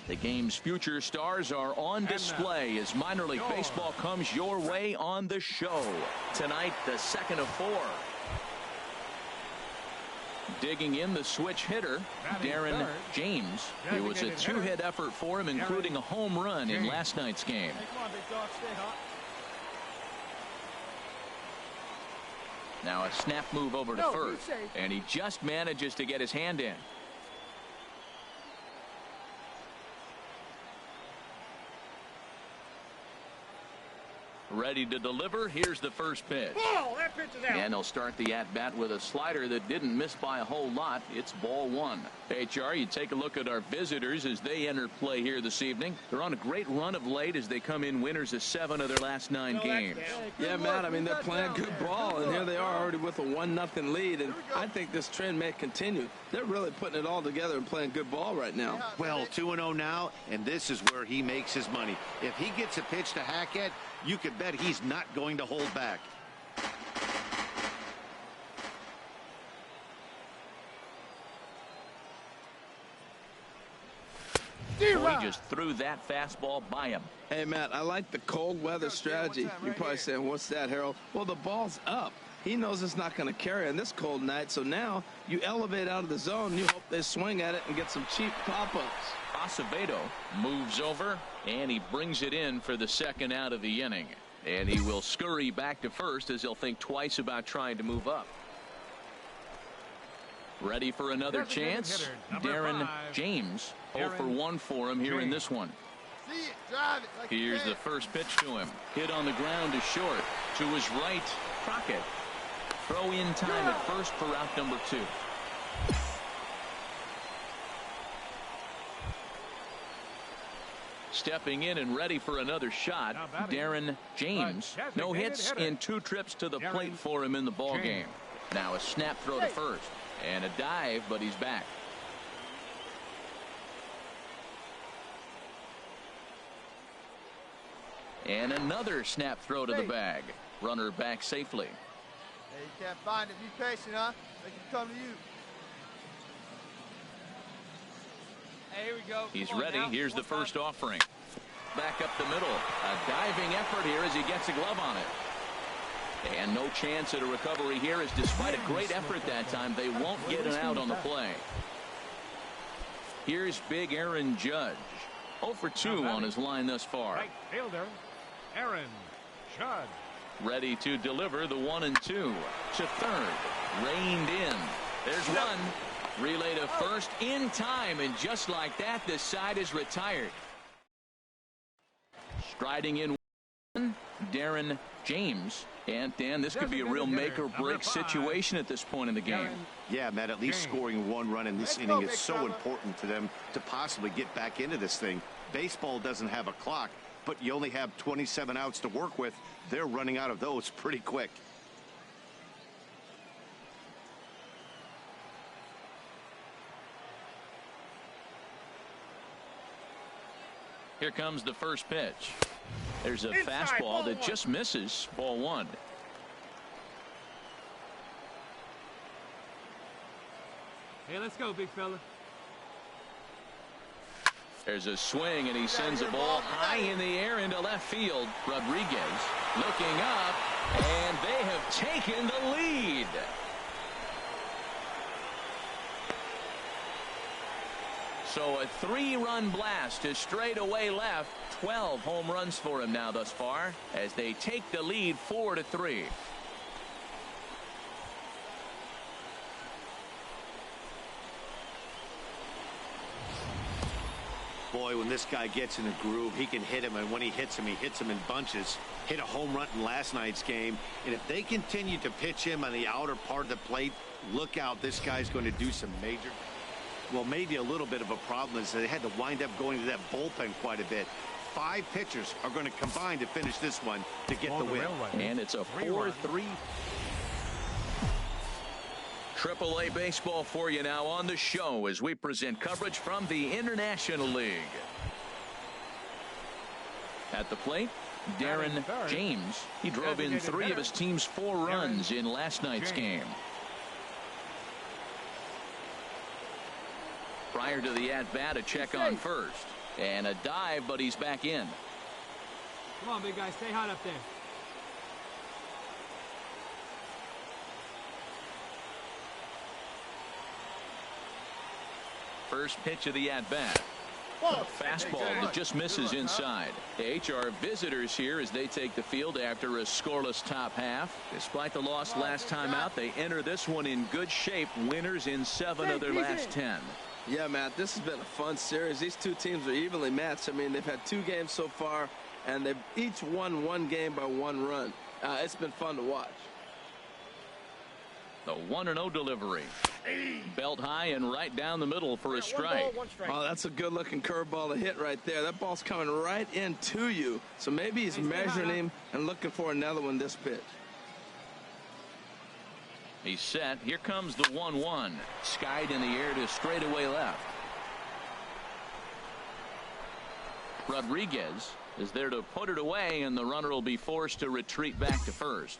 The game's future stars are on display as minor league baseball comes your way on the show. Tonight, the second of 4. Digging in the switch hitter, Darren James. It was a 2-hit effort for him, including a home run in last night's game. Now a snap move over to first, and he just manages to get his hand in. Ready to deliver. Here's the first pitch. Oh, that pitch is out. And they'll start the at-bat with a slider that didn't miss by a whole lot. It's ball 1. HR, you take a look at our visitors as they enter play here this evening. They're on a great run of late as they come in winners of 7 of their last 9 games. Yeah, Matt, I mean, they're playing good ball, and here they are already with a 1-0 lead, and I think this trend may continue. They're really putting it all together and playing good ball right now. Well, 2-0 now, and this is where he makes his money. If he gets a pitch to hack at, you could bet he's not going to hold back. Well, he just threw that fastball by him. Hey, Matt, I like the cold weather strategy. You're probably saying, what's that, Harold? Well, the ball's up. He knows it's not going to carry on this cold night, so now you elevate out of the zone, and you hope they swing at it and get some cheap pop-ups. Acevedo moves over, and he brings it in for the second out of the inning. And he will scurry back to first as he'll think twice about trying to move up. Ready for another chance? Darren James. 0 for 1 for him here in this one. Here's the first pitch to him. Hit on the ground to short. To his right, Crockett. Throw in time at first for out number 2. Stepping in and ready for another shot, Darren James. No hits in 2 trips to the plate for him in the ball game. Now a snap throw to first and a dive, but he's back. And another snap throw to the bag. Runner back safely. Hey, you can't find it. Be patient, huh? They can come to you. Hey, here we go. He's ready. Here's the first offering. Back up the middle. A diving effort here as he gets a glove on it. And no chance at a recovery here, as despite a great effort that time, they won't get an out on the play. Here's big Aaron Judge. 0 for 2 on his line thus far. Right fielder, Aaron Judge. Ready to deliver the 1 and 2 to third. Reined in. There's one. Relay to first in time, and just like that, the side is retired. Striding in, Darren James. And Dan, this could be a real make or break situation at this point in the game. Yeah, Matt, at least scoring 1 run in this inning is so important to them to possibly get back into this thing. Baseball doesn't have a clock, but you only have 27 outs to work with. They're running out of those pretty quick. Here comes the first pitch. There's a fastball that just misses. Ball 1. Hey, let's go, big fella. There's a swing, and he sends a ball high in the air into left field. Rodriguez looking up, and they have taken the lead. So a 3-run blast to straightaway left. 12 home runs for him now thus far as they take the lead 4-3. Boy, when this guy gets in a groove, he can hit him, and when he hits him in bunches. Hit a home run in last night's game, and if they continue to pitch him on the outer part of the plate, look out, this guy's going to do some major. Well, maybe a little bit of a problem is they had to wind up going to that bullpen quite a bit. 5 pitchers are going to combine to finish this one to get the win. And it's a 4-3. AAA baseball for you now on the show as we present coverage from the International League. At the plate, Darren James. He drove in 3 of his team's 4 runs in last night's game. Prior to the at-bat, a check on first. And a dive, but he's back in. Come on, big guy. Stay hot up there. First pitch of the at-bat. Fastball that just misses inside. The HR visitors here as they take the field after a scoreless top half. Despite the loss last time out, they enter this one in good shape. Winners in 7 of their last 10. Yeah, Matt, this has been a fun series. These two teams are evenly matched. I mean, they've had 2 games so far, and they've each won 1 game by 1 run. It's been fun to watch. The 1-0 delivery. Belt high and right down the middle for a strike. Oh, that's a good-looking curveball to hit right there. That ball's coming right into you. So maybe he's measuring him and looking for another one this pitch. He's set. Here comes the 1-1. Skied in the air to straightaway left. Rodriguez is there to put it away, and the runner will be forced to retreat back to first.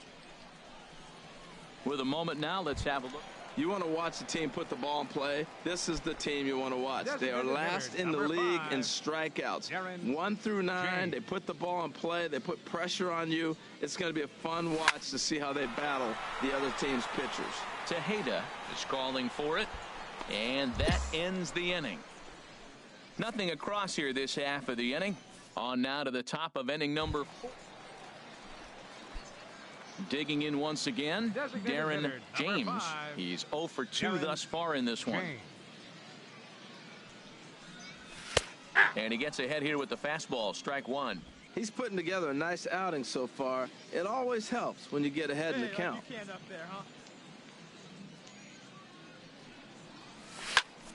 With a moment now, let's have a look. You want to watch the team put the ball in play. This is the team you want to watch. They are last in the league in strikeouts. 1 through 9. They put the ball in play. They put pressure on you. It's going to be a fun watch to see how they battle the other team's pitchers. Tejeda is calling for it, and that ends the inning. Nothing across here this half of the inning. On now to the top of inning number 4. Digging in once again, Darren James. He's 0 for 2 thus far in this one. And he gets ahead here with the fastball, strike 1. He's putting together a nice outing so far. It always helps when you get ahead in the count.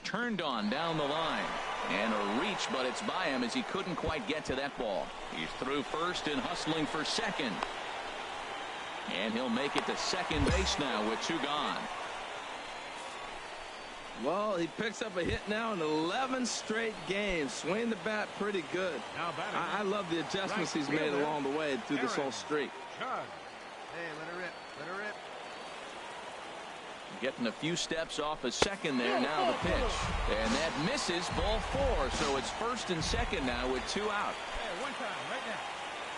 Turned on down the line. And a reach, but it's by him as he couldn't quite get to that ball. He's through first and hustling for second. And he'll make it to second base now with 2 gone. Well, he picks up a hit now in 11 straight games. Swinging the bat pretty good. I love the adjustments he's made along the way through this whole streak. Hey, let her rip. Let her rip. Getting a few steps off a second there. Now the pitch. And that misses, ball 4. So it's first and second now with 2 out. Hey, one time, right now.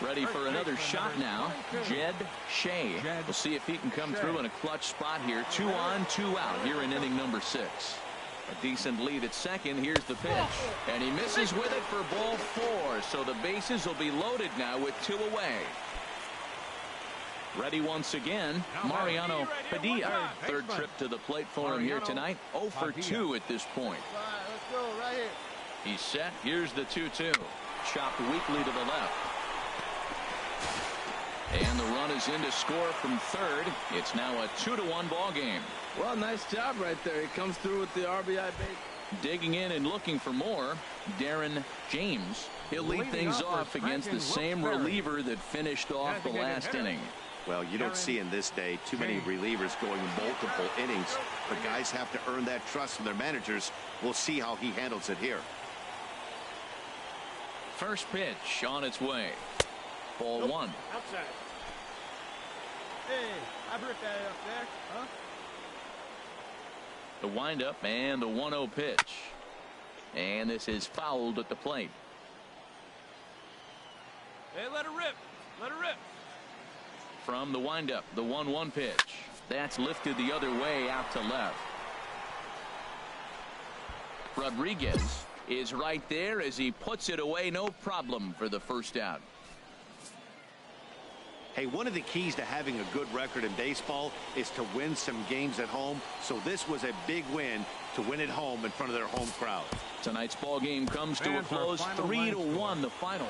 Ready for another shot now. Jed Shea. We'll see if he can come through in a clutch spot here. 2 on, 2 out here in inning number 6. A decent lead at second. Here's the pitch. And he misses with it for ball 4. So the bases will be loaded now with 2 away. Ready once again, Mariano Padilla. Third trip to the plate for him here tonight. 0 for 2 at this point. Let's go right here. He's set. Here's the 2-2. Chopped weakly to the left. And the run is in to score from third. It's now a 2-1 ball game. Well, nice job right there. He comes through with the RBI bait. Digging in and looking for more, Darren James. He'll lead things off against the same reliever that finished off the last inning. Well, you don't see in this day too many relievers going multiple innings, but guys have to earn that trust from their managers. We'll see how he handles it here. First pitch on its way. Ball 1. Outside. Hey, I ripped that up there, huh? The windup and the 1-0 pitch. And this is fouled at the plate. Hey, let her rip. Let her rip. From the windup, the 1-1 pitch. That's lifted the other way out to left. Rodriguez is right there as he puts it away, no problem for the first out. Hey, one of the keys to having a good record in baseball is to win some games at home. So this was a big win to win at home in front of their home crowd. Tonight's ball game comes to a close, 3-1 the final.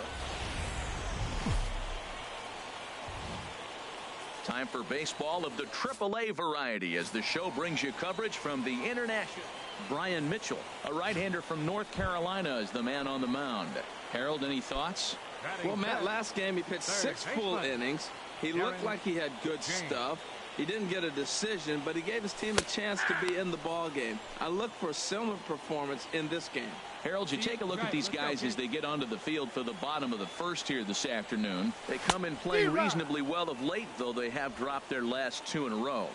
Time for baseball of the AAA variety as the show brings you coverage from the international. Brian Mitchell, a right-hander from North Carolina, is the man on the mound. Harold, any thoughts? Well, Matt, last game he pitched 6 full innings. He looked like he had good stuff. He didn't get a decision, but he gave his team a chance to be in the ball game. I look for a similar performance in this game. Harold, you take a look at these guys as they get onto the field for the bottom of the first here this afternoon. They come in playing reasonably well of late, though they have dropped their last 2 in a row.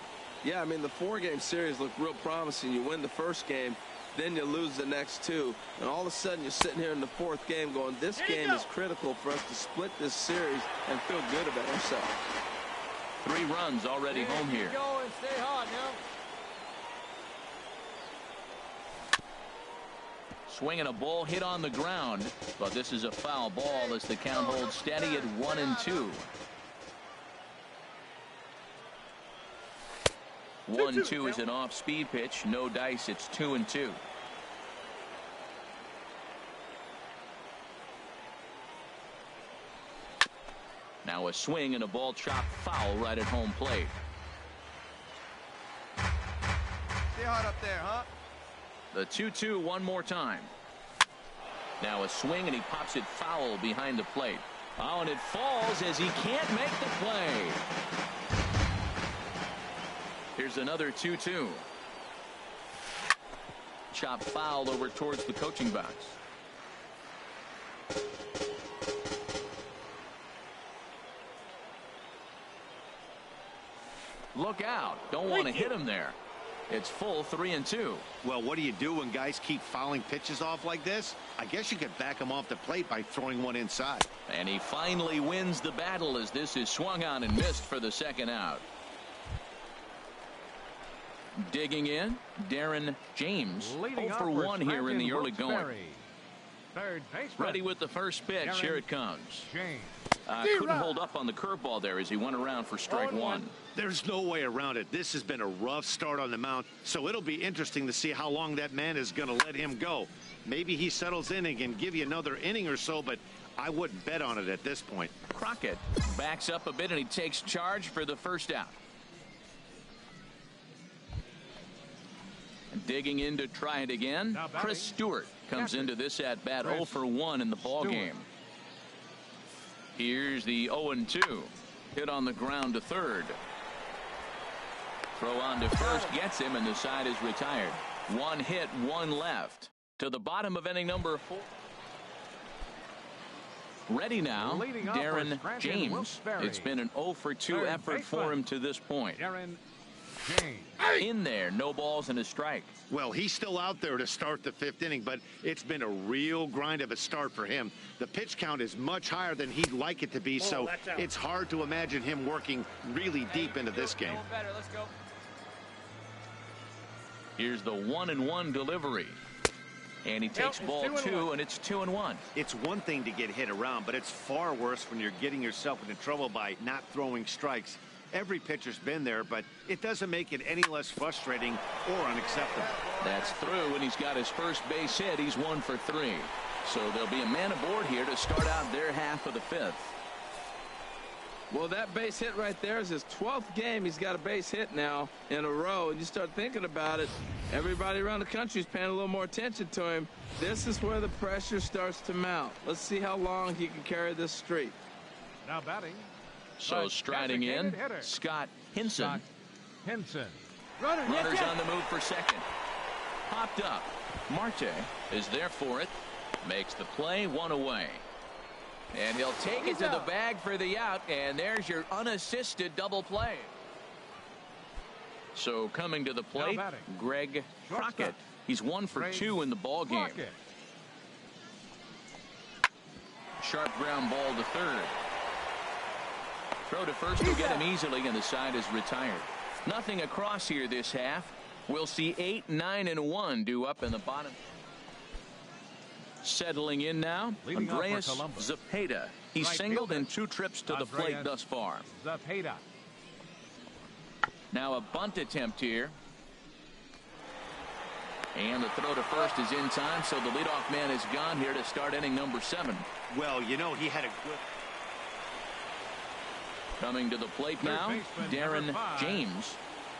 Yeah, I mean, the 4-game series looked real promising. You win the first game, then you lose the next two. And all of a sudden, you're sitting here in the fourth game going, this game is critical for us to split this series and feel good about ourselves. 3 runs already home here. Go and stay hard now. Swinging a ball hit on the ground, but this is a foul ball as the count holds steady at 1-2. 1-2 is an off-speed pitch. No dice. It's 2-2. Now a swing and a ball chopped foul right at home plate. Stay hard up there, huh? The 2-2 one more time. Now a swing and he pops it foul behind the plate. Oh, and it falls as he can't make the play. Here's another 2-2. Chop foul over towards the coaching box. Look out. Don't want to hit him there. It's full 3-2. Well, what do you do when guys keep fouling pitches off like this? I guess you could back him off the plate by throwing one inside. And he finally wins the battle as this is swung on and missed for the second out. Digging in, Darren James. 0 for 1 here in the early going. Third baseman. Ready with the first pitch. Here it comes. James. Couldn't hold up on the curveball there as he went around for strike 1. There's no way around it. This has been a rough start on the mound, so it'll be interesting to see how long that man is going to let him go. Maybe he settles in and can give you another inning or so, but I wouldn't bet on it at this point. Crockett backs up a bit and he takes charge for the first out. Digging in to try it again. Chris Stewart comes into this at bat 0 for 1 in the ball game. Here's the 0-2. Hit on the ground to third. Throw on to first gets him and the side is retired. 1 hit, 1 left. To the bottom of inning number 4. Ready now, Darren James. It's been an 0 for 2 effort for him to this point. Darren James. In there, no balls and a strike. Well, he's still out there to start the 5th inning, but it's been a real grind of a start for him. The pitch count is much higher than he'd like it to be, so it's hard to imagine him working really deep into this game. Let's go. Here's the 1-1 delivery. And he takes ball 2, and it's 2-1. It's one thing to get hit around, but it's far worse when you're getting yourself into trouble by not throwing strikes. Every pitcher's been there, but it doesn't make it any less frustrating or unacceptable. That's through, and he's got his first base hit. He's 1 for 3. So there'll be a man aboard here to start out their half of the 5th. Well, that base hit right there is his 12th game. He's got a base hit now in a row. And you start thinking about it, everybody around the country is paying a little more attention to him. This is where the pressure starts to mount. Let's see how long he can carry this streak. Now batting. So striding in, Scott Hinson. Runners on the move for second. Popped up. Marte is there for it. Makes the play, 1 away. And he'll take it to the bag for the out, and there's your unassisted double play. So coming to the plate, Greg Crockett. He's 1 for 2 in the ball game. Sharp ground ball to third. Throw to first will get him easily, and the side is retired. Nothing across here this half. We'll see 8, 9, and 1 due up in the bottom. Settling in now, Andreas Zepeda. He's singled in 2 trips to the plate thus far. Zepeda. Now a bunt attempt here. And the throw to first is in time, so the leadoff man is gone here to start inning number 7. Well, you know, he had a good... Coming to the plate now, Darren James.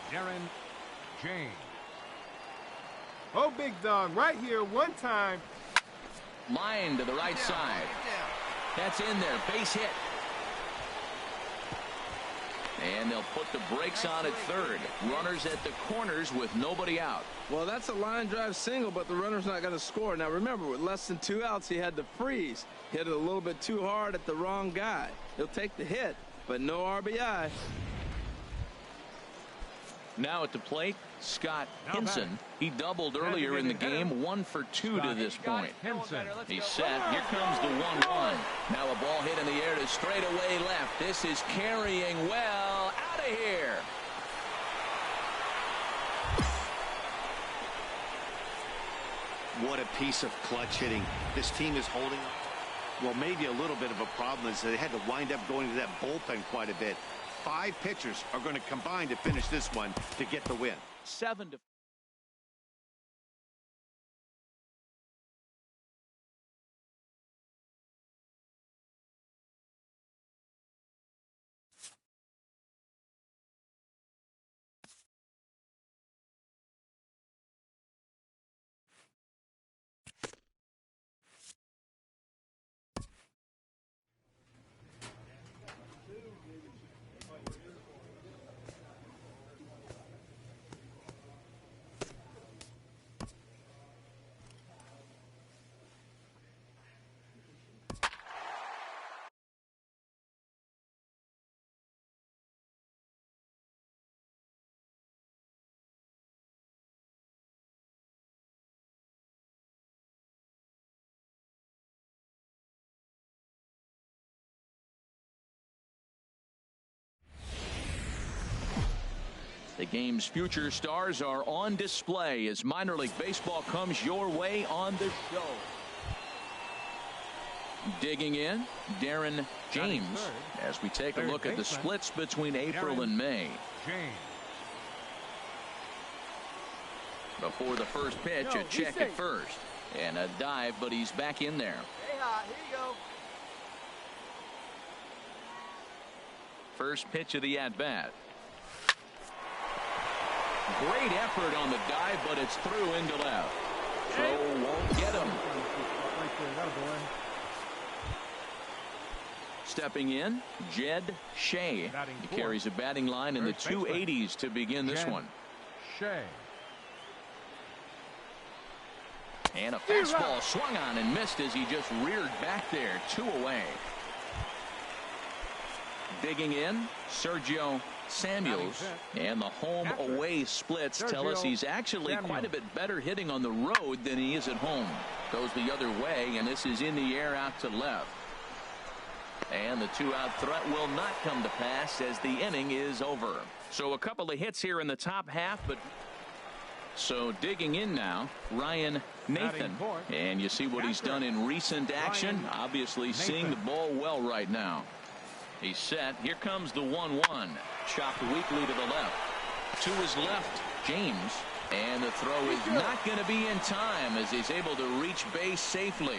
Darren James. Oh, big dog, right here, one time. Line to the right side. That's in there, base hit. And they'll put the brakes on at third. Runners at the corners with nobody out. Well, that's a line drive single, but the runner's not going to score. Now, remember, with less than 2 outs, he had to freeze. Hit it a little bit too hard at the wrong guy. He'll take the hit, but no RBI. Now at the plate, Scott Hinson. He doubled earlier in the game, 1 for 2 to this point. He's set. Here comes the 1-1. Now a ball hit in the air to straightaway left. This is carrying well. Out of here. What a piece of clutch hitting. This team is holding. Well, maybe a little bit of a problem is they had to wind up going to that bullpen quite a bit. 5 pitchers are going to combine to finish this one to get the win. 7 to The game's future stars are on display as minor league baseball comes your way on the show. Digging in, Darren James, as we take a look at the splits between April and May. Before the first pitch, a check at first. And a dive, but he's back in there. Hey, here you go. First pitch of the at-bat. Great effort on the dive, but it's through into left. Throw won't get him. Stepping in, Jed Shea. He carries a batting line in the 280s to begin this one. And a fastball swung on and missed as he just reared back there. 2 away. Digging in, Sergio Samuels, and the home-away splits tell us he's actually quite a bit better hitting on the road than he is at home. Goes the other way, and this is in the air out to left. And the 2-out threat will not come to pass as the inning is over. So a couple of hits here in the top half, but so digging in now, Ryan Nathan, and you see what he's done in recent action. Obviously seeing the ball well right now. He's set. Here comes the 1-1. Chopped weakly to the left. To his left, James. And the throw is not going to be in time as he's able to reach base safely.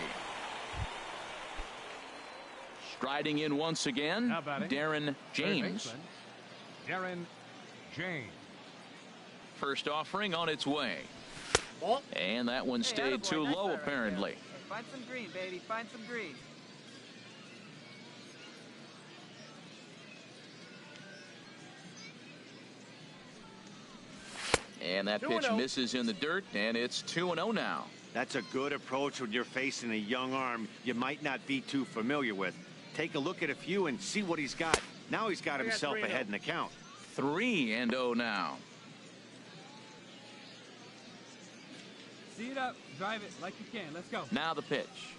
Striding in once again, Darren James. First offering on its way. And that one stayed too low, apparently. Find some green, baby. Find some green. And that pitch misses in the dirt, and it's 2-0 now. That's a good approach when you're facing a young arm you might not be too familiar with. Take a look at a few and see what he's got. Now he's got himself ahead in the count. 3-0 now. See it up. Drive it like you can. Let's go. Now the pitch.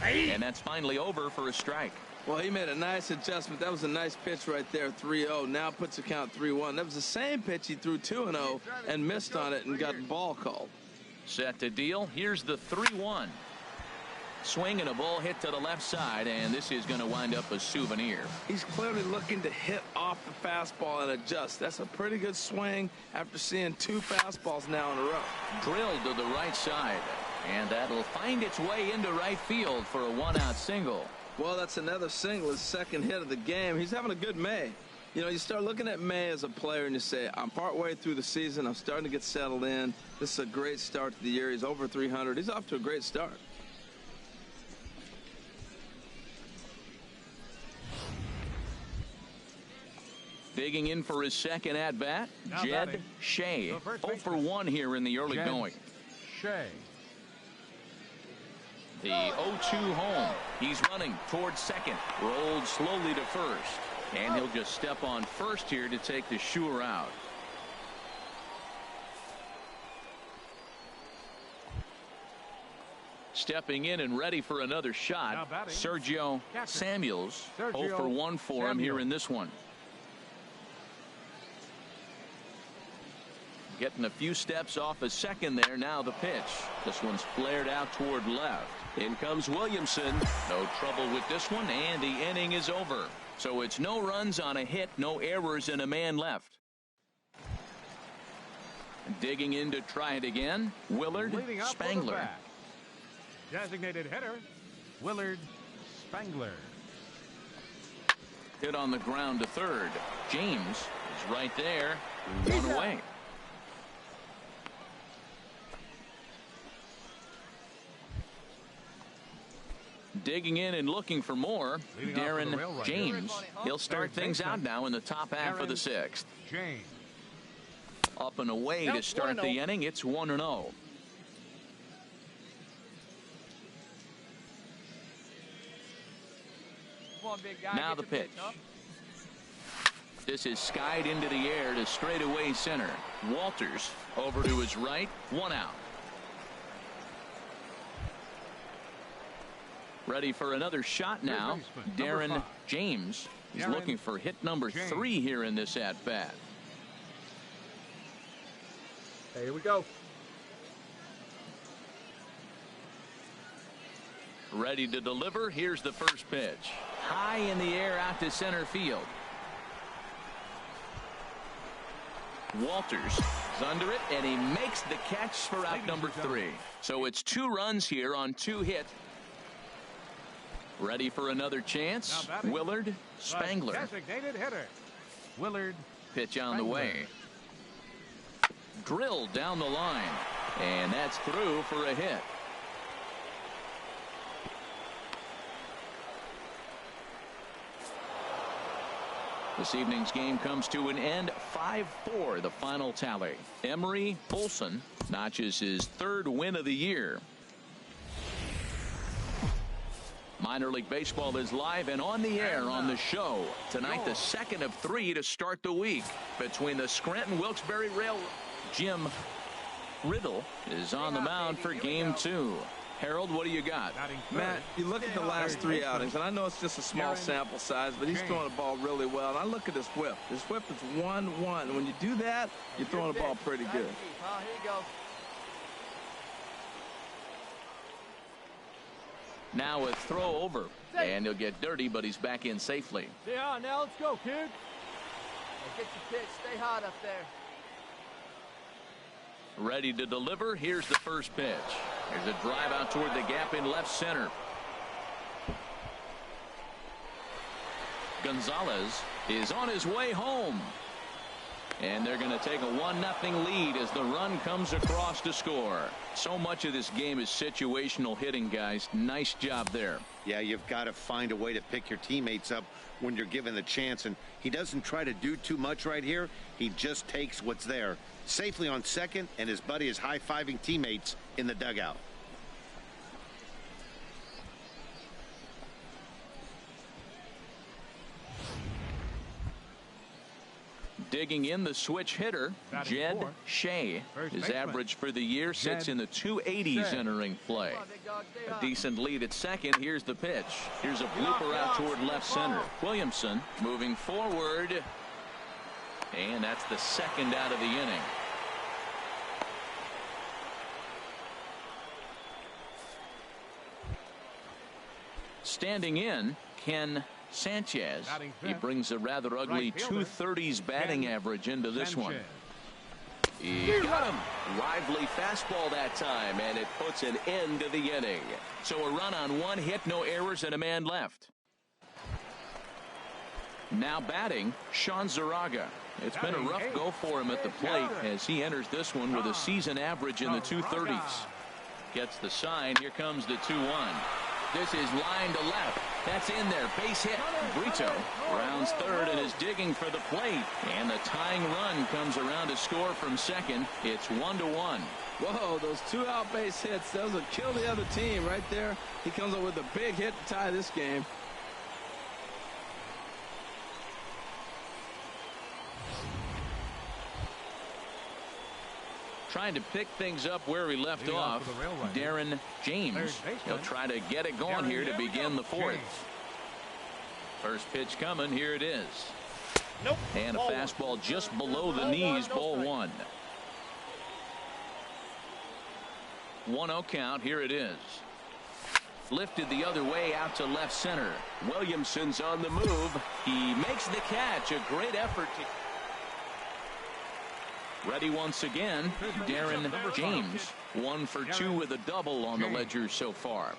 And that's finally over for a strike. Well, he made a nice adjustment. That was a nice pitch right there, 3-0. Now puts the count 3-1. That was the same pitch he threw 2-0 and missed on it and got ball called. Set to deal. Here's the 3-1. Swing and a ball hit to the left side, and this is going to wind up a souvenir. He's clearly looking to hit off the fastball and adjust. That's a pretty good swing after seeing 2 fastballs now in a row. Drilled to the right side, and that'll find its way into right field for a 1-out single. Well, that's another single, his second hit of the game. He's having a good May. You know, you start looking at May as a player and you say, I'm partway through the season. I'm starting to get settled in. This is a great start to the year. He's over 300. He's off to a great start. Digging in for his second at-bat, Jed Shea. 0 for 1 here in the early going. The 0-2 home. He's running towards second. Rolled slowly to first. And he'll just step on first here to take the sure out. Stepping in and ready for another shot, Sergio Samuels. 0 for 1 for him here in this one. Getting a few steps off a second there. Now the pitch. This one's flared out toward left. In comes Williamson. No trouble with this one, and the inning is over. So it's no runs on a hit, no errors, and a man left. Digging in to try it again, Willard Spangler. Designated hitter, Willard Spangler. Hit on the ground to third. James is right there. One away. Digging in and looking for more, Darren James. He'll start things out now in the top half of the sixth. James. Up and away to start the inning. It's 1-0. Now the pitch. This is skied into the air to straightaway center. Walters over to his right. 1 out. Ready for another shot now. Darren James is looking for hit number 3 here in this at-bat. Here we go. Ready to deliver. Here's the first pitch. High in the air out to center field. Walters is under it, and he makes the catch for out number 3. So it's 2 runs here on 2 hits. Ready for another chance. Willard Spangler. Designated hitter, Willard. Pitch on the way. Drilled down the line, and that's through for a hit. This evening's game comes to an end. 5-4 the final tally. Emery Olson notches his 3rd win of the year. Minor League Baseball is live and on the air on the show. Tonight, the 2nd of 3 to start the week between the Scranton-Wilkes-Barre Rail. Jim Riddle is on the mound for game 2. Harold, what do you got? Matt, you look at the last 3 outings, and I know it's just a small sample size, but he's throwing the ball really well. And I look at his whip. His whip is 1-1. When you do that, you're throwing the ball pretty good. Here you go. Now a throw over, and he'll get dirty, but he's back in safely. Yeah, now let's go, kid. Hey, get your pitch. Stay hot up there. Ready to deliver. Here's the first pitch. There's a drive out toward the gap in left center. Gonzalez is on his way home. And they're going to take a 1-0 lead as the run comes across to score. So much of this game is situational hitting, guys. Nice job there. Yeah, you've got to find a way to pick your teammates up when you're given the chance. And he doesn't try to do too much right here. He just takes what's there. Safely on second, and his buddy is high-fiving teammates in the dugout. Digging in, the switch hitter, Jed Shea. His average for the year sits in the 280s entering play. A decent lead at second. Here's the pitch. Here's a blooper out toward left center. Williamson moving forward. And that's the 2nd out of the inning. Standing in, Ken Sanchez. He brings a rather ugly 230s batting average into this one. He got him. Lively fastball that time, and it puts an end to the inning. So a run on 1 hit, no errors, and a man left. Now batting, Sean Zaraga. It's been a rough go for him at the plate as he enters this one with a season average in the 230s. Gets the sign. Here comes the 2-1. This is line to left. That's in there. Base hit. Brito rounds third and is digging for the plate. And the tying run comes around to score from second. It's 1-1. Whoa, those 2-out base hits. Those will kill the other team right there. He comes up with a big hit to tie this game. Trying to pick things up where he left off. Darren James. He'll try to get it going here to begin the fourth. First pitch coming. Here it is. Nope. And a fastball just below the knees. Ball one. 1-0 count. Here it is. Lifted the other way out to left center. Williamson's on the move. He makes the catch. A great effort. Ready once again. Darren James. 1 for 2 with a double on the ledger so far.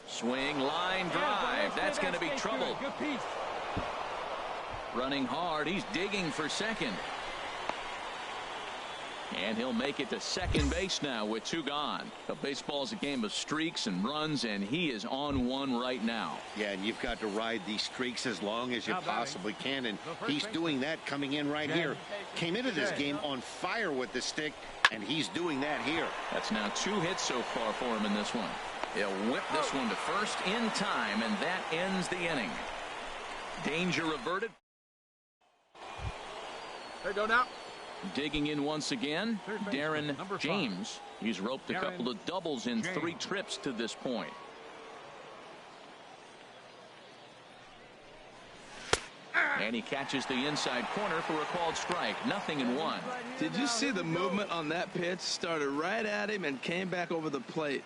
Swing, line drive. That's going to be trouble. Running hard. He's digging for second. And he'll make it to second base now with 2 gone. The baseball's a game of streaks and runs, and he is on one right now. Yeah, and you've got to ride these streaks as long as you possibly can, and he's doing that coming in right here. Came into this game on fire with the stick, and he's doing that here. That's now 2 hits so far for him in this one. He'll whip this one to first in time, and that ends the inning. Danger averted. There you go now. Digging in once again, Darren James. He's roped a couple of doubles in 3 trips to this point. And he catches the inside corner for a called strike. 0-1. Did you see the movement on that pitch? Started right at him and came back over the plate.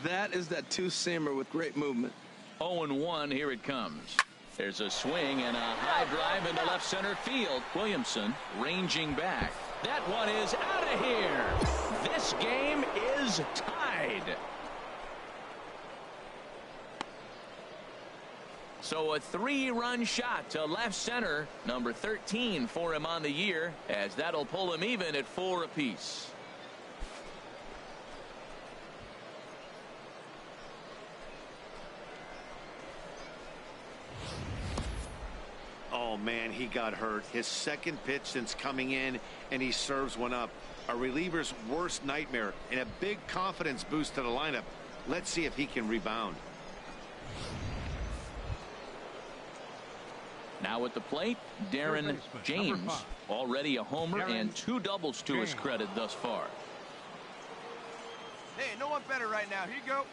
That is that 2-seamer with great movement. 0-1. Here it comes. There's a swing and a high drive into left center field. Williamson ranging back. That one is out of here. This game is tied. So a 3-run shot to left center. Number 13 for him on the year, as that'll pull him even at 4 apiece. Oh, man, he got hurt. His second pitch since coming in, and he serves one up. A reliever's worst nightmare, and a big confidence boost to the lineup. Let's see if he can rebound. Now at the plate, Darren James. Already a homer and 2 doubles to his credit thus far. Hey, no one better right now. Here you go.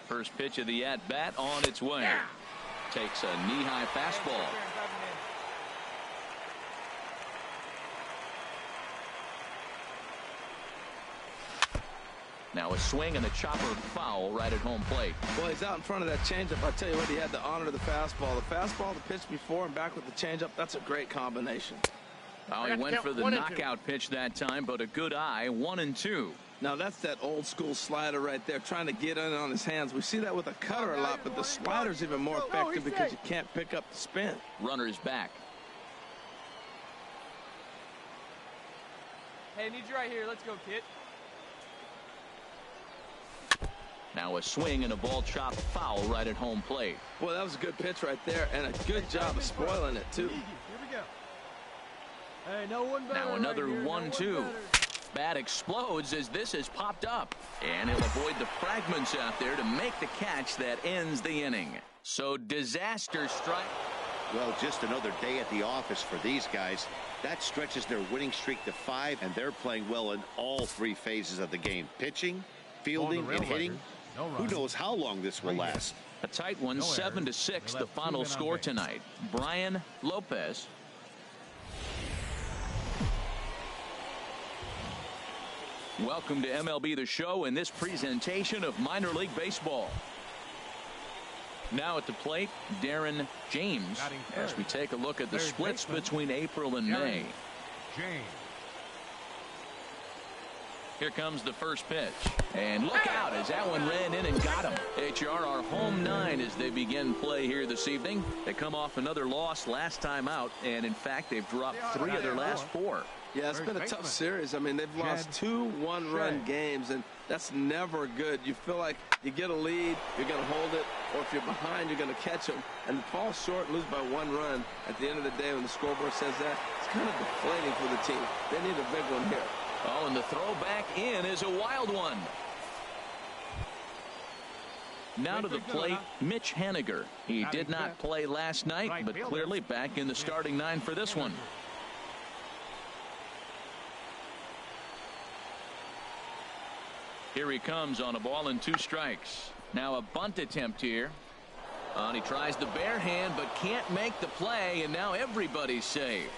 First pitch of the at-bat on its way. Takes a knee-high fastball. Now a swing and a chopper foul right at home plate. Well, he's out in front of that changeup. I tell you what, he had to honor the fastball. The fastball, the pitch before, and back with the changeup. That's a great combination. Oh, he went for the knockout pitch that time, but a good eye. 1-2. Now that's that old school slider right there, trying to get in on his hands. We see that with a cutter a lot, but the slider's even more effective because you can't pick up the spin. Runner's back. Hey, I need you right here. Let's go, kid. Now a swing and a ball chopped foul right at home plate. Well, that was a good pitch right there, and a good job of spoiling it, too. Here we go. Hey, no one better. Now another right 1-2. Bat explodes as this has popped up, and he'll avoid the fragments out there to make the catch that ends the inning. So disaster strike. Well, just another day at the office for these guys. That stretches their winning streak to 5, and they're playing well in all 3 phases of the game. Pitching, fielding, and hitting. Who knows how long this will last. A tight one, 7-6, the final score tonight. Brian Lopez. Welcome to MLB The Show in this presentation of minor league baseball. Now at the plate, Darren James, as we take a look at the splits between April and May. Here comes the first pitch. And look out as that one ran in and got him. HR are home 9 as they begin play here this evening. They come off another loss last time out, and in fact they've dropped 3 of their last 4. Yeah, it's been a tough series. I mean, they've lost 2 one-run games, and that's never good. You feel like you get a lead, you're going to hold it, or if you're behind, you're going to catch them. And to fall short and lose by 1 run at the end of the day when the scoreboard says that, it's kind of deflating for the team. They need a big one here. Oh, and the throw back in is a wild one. Now to the plate, Mitch Haniger. He did not play last night, but clearly back in the starting 9 for this one. Here he comes on a ball and 2 strikes. Now a bunt attempt here. And he tries the bare hand but can't make the play, and now everybody's safe.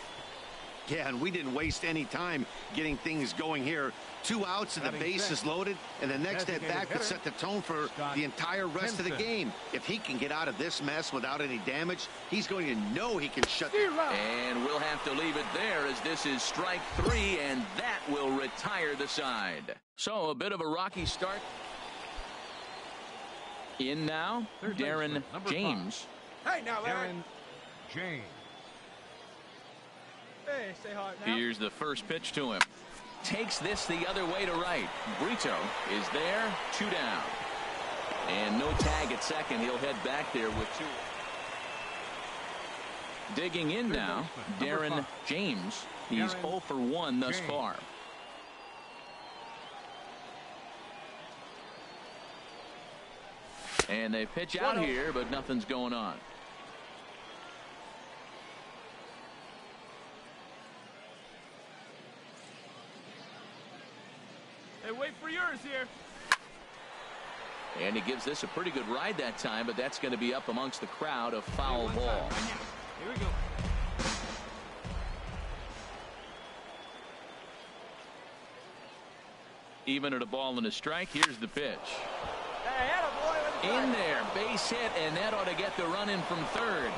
Yeah, and we didn't waste any time getting things going here. 2 outs and the base is loaded, and the next at bat could set the tone for the entire rest of the game. If he can get out of this mess without any damage, he's going to know he can shut. And we'll have to leave it there, as this is strike 3, and that will retire the side. So a bit of a rocky start. In now, Darren James. Hey, now, Darren James. Hey, stay hard now. Here's the first pitch to him. Takes this the other way to right. Brito is there, 2 down. And no tag at second. He'll head back there with 2. Digging in now, Darren James. He's 0 for 1 thus far. And they pitch out here, but nothing's going on. Hey, wait for yours here. And he gives this a pretty good ride that time, but that's going to be up amongst the crowd. A foul ball. Here we go. Even at a ball and a strike, here's the pitch. Hey, attaboy, In there, base hit, and that ought to get the run in from third.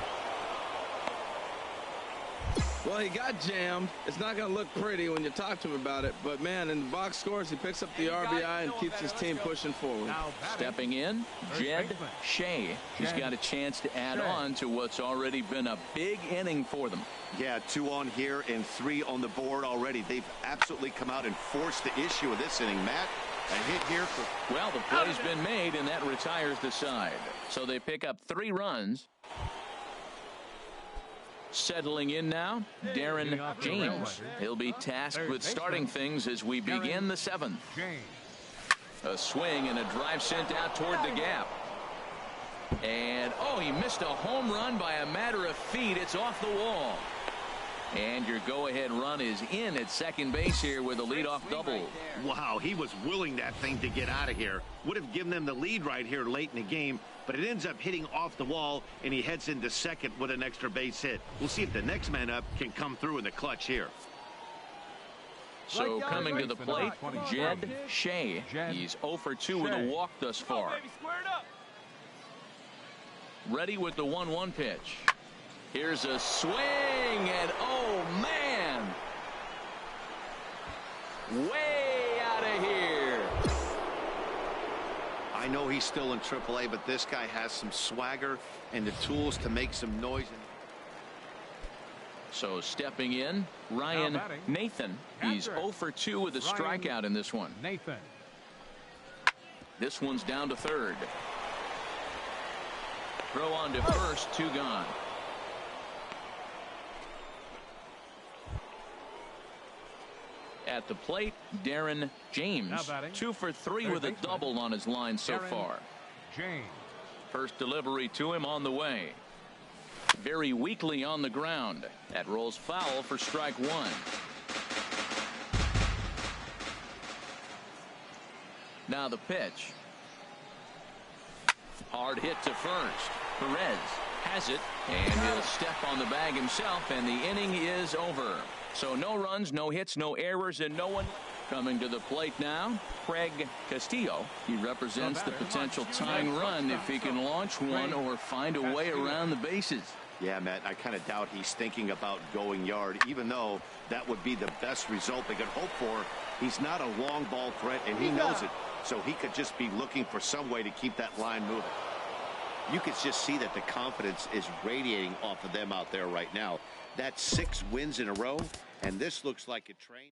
Well, he got jammed. It's not going to look pretty when you talk to him about it. But, man, in the box scores, he picks up the RBI and keeps his team pushing forward. Stepping in, Jed Shea. He's got a chance to add on to what's already been a big inning for them. Yeah, 2 on here and 3 on the board already. They've absolutely come out and forced the issue of this inning. Matt, a hit here for... Well, the play's been made, and that retires the side. So they pick up 3 runs. Settling in now, Darren James. He'll be tasked with starting things as we begin the 7th. A swing and a drive sent out toward the gap. And, oh, he missed a home run by a matter of feet. It's off the wall. And your go-ahead run is in at second base here with a leadoff double. Wow, he was willing that thing to get out of here. Would have given them the lead right here late in the game, but it ends up hitting off the wall, and he heads into second with an extra base hit. We'll see if the next man up can come through in the clutch here. So coming to the plate, Jed Shea. He's 0 for 2 with a walk thus far. Ready with the 1-1 pitch. Here's a swing, and oh man, way out of here. I know he's still in AAA, but this guy has some swagger and the tools to make some noise. So stepping in, Ryan Nathan. He's 0 for 2 with a strikeout in this one. Nathan. This one's down to third. Throw on to first, 2 gone. At the plate, Darren James. 2 for 3 with a double on his line so far. James. First delivery to him on the way. Very weakly on the ground. That rolls foul for strike 1. Now the pitch. Hard hit to first. Perez has it, and he'll step on the bag himself, and the inning is over. So no runs, no hits, no errors, and no one coming to the plate now. Craig Castillo. He represents the potential tying run if he can launch one or find a way around the bases. Yeah, Matt, I kind of doubt he's thinking about going yard, even though that would be the best result they could hope for. He's not a long ball threat, and he knows it. So he could just be looking for some way to keep that line moving. You could just see that the confidence is radiating off of them out there right now. That's 6 wins in a row, and this looks like a train.